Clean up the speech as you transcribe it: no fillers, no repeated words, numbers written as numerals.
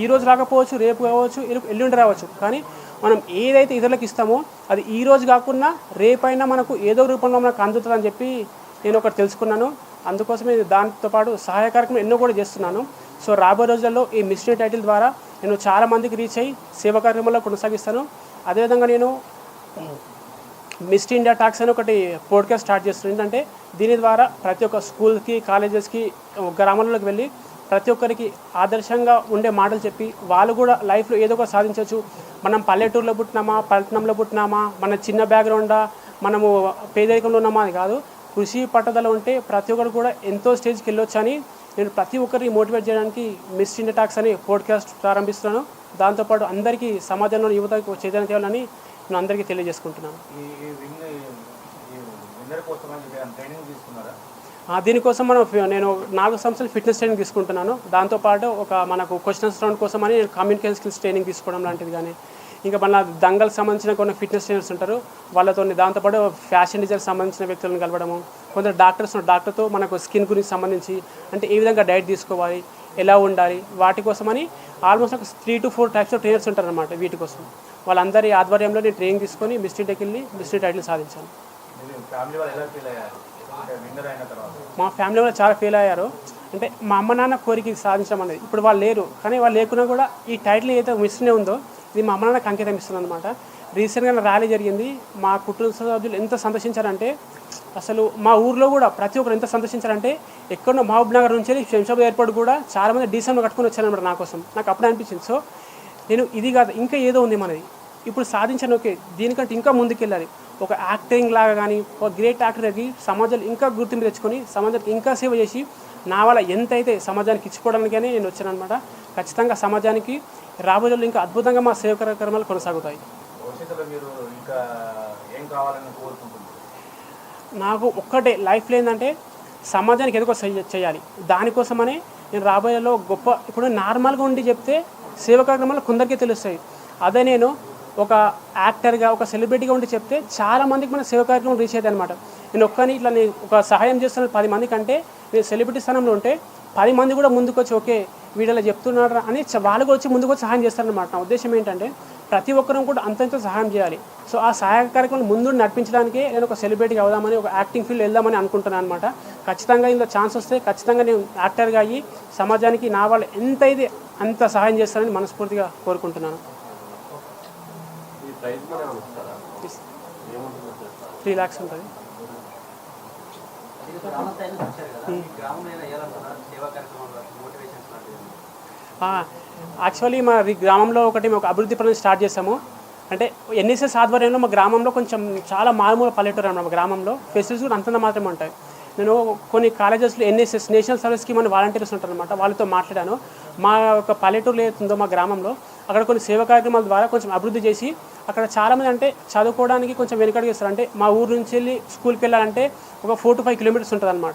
ఈరోజు రాకపోవచ్చు, రేపు కావచ్చు, ఎల్లుండి రావచ్చు. కానీ మనం ఏదైతే ఇతరులకు ఇస్తామో అది ఈరోజు కాకుండా రేపైనా మనకు ఏదో రూపంలో మనకు అందుతుందని చెప్పి నేను ఒకటి తెలుసుకున్నాను. అందుకోసమే దాంతోపాటు సహాయ కార్యక్రమం ఎన్నో కూడా చేస్తున్నాను. సో రాబోయే రోజుల్లో ఈ మిస్ ఇండియా టైటిల్ ద్వారా నేను చాలామందికి రీచ్ అయ్యి సేవా కార్యక్రమంలో కొనసాగిస్తాను. అదేవిధంగా నేను మిస్ ఇండియా టాక్స్ అని ఒకటి పోడ్కాస్ట్ స్టార్ట్ చేస్తున్నాను. ఏంటంటే దీని ద్వారా ప్రతి ఒక్క స్కూల్కి, కాలేజెస్కి, గ్రామాల్లోకి వెళ్ళి ప్రతి ఒక్కరికి ఆదర్శంగా ఉండే మాటలు చెప్పి వాళ్ళు కూడా లైఫ్లో ఏదో ఒకటి సాధించవచ్చు. మనం పల్లెటూరులో పుట్టినామా, పట్టణంలో పుట్టినామా, మన చిన్న బ్యాక్గ్రౌండా, మనము పేదరికంలో ఉన్నామా అని కాదు. కృషి పట్టుదల ఉంటే ప్రతి ఒక్కరు కూడా ఎంతో స్టేజ్కి వెళ్ళొచ్చు అని నేను ప్రతి ఒక్కరిని మోటివేట్ చేయడానికి మిస్ ఇండియా టాక్స్ అనే పోడ్కాస్ట్ ప్రారంభిస్తున్నాను. దాంతోపాటు అందరికీ సమాజంలో యువతకు చైతన్యం తేవాలని నేను అందరికీ తెలియజేసుకుంటున్నాను. దీనికోసం నేను 4 సంవత్సరాలు ఫిట్నెస్ ట్రైనింగ్ తీసుకుంటున్నాను. దాంతోపాటు మనకు క్వశ్చన్స్ రౌండ్ కోసం అని నేను కమ్యూనికేషన్ స్కిల్స్ ట్రైనింగ్ తీసుకోవడం లాంటిది, కానీ ఇంకా మన దంగల్కి సంబంధించిన కొన్ని ఫిట్నెస్ ట్రైనర్స్ ఉంటారు వాళ్ళతో, దాంతోపాటు ఫ్యాషన్ డిజైన్ సంబంధించిన వ్యక్తులను కలవడము, కొందరు డాక్టర్తో మనకు స్కిన్ గురించి సంబంధించి అంటే ఏ విధంగా డైట్ తీసుకోవాలి, ఎలా ఉండాలి, వాటి కోసమని ఆల్మోస్ట్ ఒక 3 to 4 టైప్స్ ఆఫ్ ట్రైనర్స్ ఉంటారు అన్నమాట. వీటి కోసం వాళ్ళందరి ఆధ్వర్యంలో నేను ట్రైనింగ్ తీసుకొని మిస్ ఇండియాకి వెళ్ళి మిస్ ఇండియా టైటిల్ సాధించాను. మా ఫ్యామిలీ వాళ్ళు చాలా ఫీల్ అయ్యారు. అంటే మా అమ్మ నాన్న కోరిక సాధించడం అనేది. ఇప్పుడు వాళ్ళు లేరు, కానీ వాళ్ళు లేకున్నా కూడా ఈ టైటిల్ ఏదైతే మిస్ ఇండియా ఉందో ఇది మా అమ్మ నాన్నకి అంకితం ఇస్తుంది అనమాట. రీసెంట్గా ర్యాలీ జరిగింది. మా కుటుంబ సభ్యులు ఎంత సంతోషించారంటే, అసలు మా ఊర్లో కూడా ప్రతి ఒక్కరు ఎంత సంతోషించారంటే, ఎక్కడో మహబూబ్ నగర్ నుంచి శంషాబాద్ ఎయిర్పోర్ట్ కూడా చాలామంది డీసెంట్లో కట్టుకొని వచ్చారనమాట నా కోసం. నాకు అప్పుడే అనిపించింది. సో నేను ఇది కాదు, ఇంకా ఏదో ఉంది మనది, ఇప్పుడు సాధించాను, ఓకే దీనికంటే ఇంకా ముందుకెళ్ళాలి. ఒక యాక్టింగ్ లాగా కానీ ఒక గ్రేట్ యాక్టర్కి సమాజంలో ఇంకా గుర్తింపు తెచ్చుకొని సమాజానికి ఇంకా సేవ చేసి నా వల్ల ఎంతైతే సమాజానికి ఇచ్చిపోవడానికనే నేను వచ్చాను అనమాట. ఖచ్చితంగా సమాజానికి రాబోయే రోజుల్లో ఇంకా అద్భుతంగా మా సేవ కార్యక్రమాలు కొనసాగుతాయి. నాకు ఒక్కటే లైఫ్లో ఏంటంటే సమాజానికి ఏదో చేయాలి. దానికోసమనే నేను రాబోయేలో ఇప్పుడు నార్మల్గా ఉండి చెప్తే సేవ కార్యక్రమాలు కొందరికీ తెలుస్తాయి. అదే నేను ఒక యాక్టర్గా, ఒక సెలబ్రిటీగా ఉండి చెప్తే చాలామందికి మన సేవ కార్యక్రమం రీచ్ అవుతాయి అనమాట. నేను ఇట్లా నేను ఒక సహాయం చేస్తున్న 10 మంది కంటే నేను సెలబ్రిటీ స్థానంలో ఉంటే 10 మంది కూడా ముందుకు వచ్చి ఓకే వీడియోలో చెప్తున్నాడు అని వాళ్ళు కూడా వచ్చి ముందుకు వచ్చి సహాయం చేస్తారనమాట. నా ఉద్దేశం ఏంటంటే ప్రతి ఒక్కరూ కూడా అంతంత సహాయం చేయాలి. సో ఆ సహాయ కార్యక్రమం ముందు నడిపించడానికే నేను ఒక సెలబ్రిటీగా అవుదామని, ఒక యాక్టింగ్ ఫీల్డ్ వెళ్దామని అనుకుంటున్నాను అనమాట. ఖచ్చితంగా ఇందులో ఛాన్స్ వస్తే ఖచ్చితంగా నేను యాక్టర్గా అయ్యి సమాజానికి నా వాళ్ళు ఎంతైతే అంత సహాయం చేస్తారని మనస్ఫూర్తిగా కోరుకుంటున్నాను. 3 lakhs ఉంటుంది. యాక్చువల్లీ మా గ్రామంలో ఒక అభివృద్ధి పనులు స్టార్ట్ చేసాము. అంటే ఎన్ఎస్ఎస్ ఆధ్వర్యంలో మా గ్రామంలో కొంచెం చాలా మారుమూల పల్లెటూరు అన్నమాట. మా గ్రామంలో ఫెసిలిటీస్ కూడా అంతంత మాత్రమే ఉంటాయి. నేను కొన్ని కాలేజెస్లో ఎన్ఎస్ఎస్ నేషనల్ సర్వీస్ స్కీమ్ అని వాలంటీర్స్ ఉంటారనమాట, వాళ్ళతో మాట్లాడాను. మా ఒక పల్లెటూరులో ఏతుందో మా గ్రామంలో అక్కడ కొన్ని సేవా కార్యక్రమాల ద్వారా కొంచెం అభివృద్ధి చేసి అక్కడ చాలామంది అంటే చదువుకోవడానికి కొంచెం వెనుకడుగు వేస్తారు. అంటే మా ఊరు నుంచి వెళ్ళి స్కూల్కి వెళ్ళాలంటే ఒక 4 to 5 kilometers ఉంటుంది అనమాట.